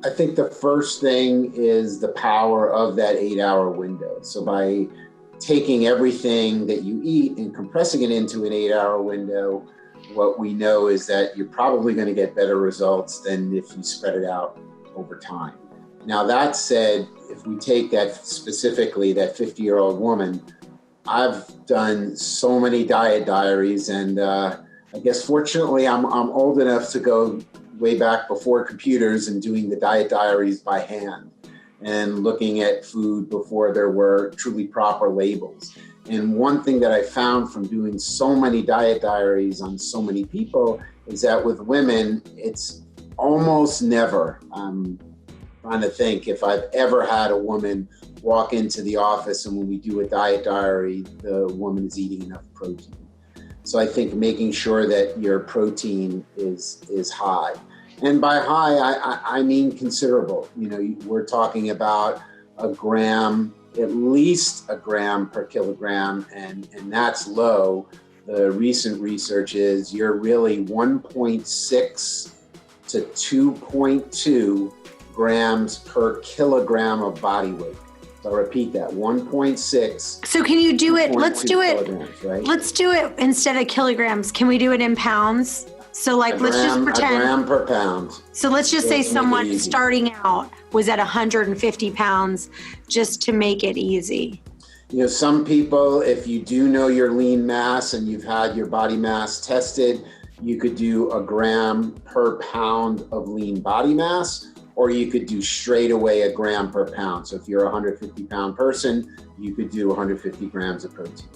I think the first thing is the power of that 8 hour window. So by taking everything that you eat and compressing it into an 8 hour window, what we know is that you're probably going to get better results than if you spread it out over time. Now, that said, if we take that specifically, that 50-year-old woman, I've done so many diet diaries, and I guess fortunately I'm old enough to go way back before computers and doing the diet diaries by hand and looking at food before there were truly proper labels. And one thing that I found from doing so many diet diaries on so many people is that with women, it's almost never, I'm trying to think if I've ever had a woman walk into the office and when we do a diet diary, the woman is eating enough protein. So I think making sure that your protein is high. And by high, I mean considerable. You know, we're talking about a gram, at least a gram per kilogram, and that's low. The recent research is you're really 1.6 to 2.2 grams per kilogram of body weight. So I'll repeat that, 1.6. So can you do it? Let's do it. Right? Let's do it instead of kilograms. Can we do it in pounds? So like, let's just pretend. A gram per pound. So let's just say someone starting out was at 150 pounds just to make it easy. You know, some people, if you do know your lean mass and you've had your body mass tested, you could do a gram per pound of lean body mass, or you could do straight away a gram per pound. So if you're a 150 pound person, you could do 150 grams of protein.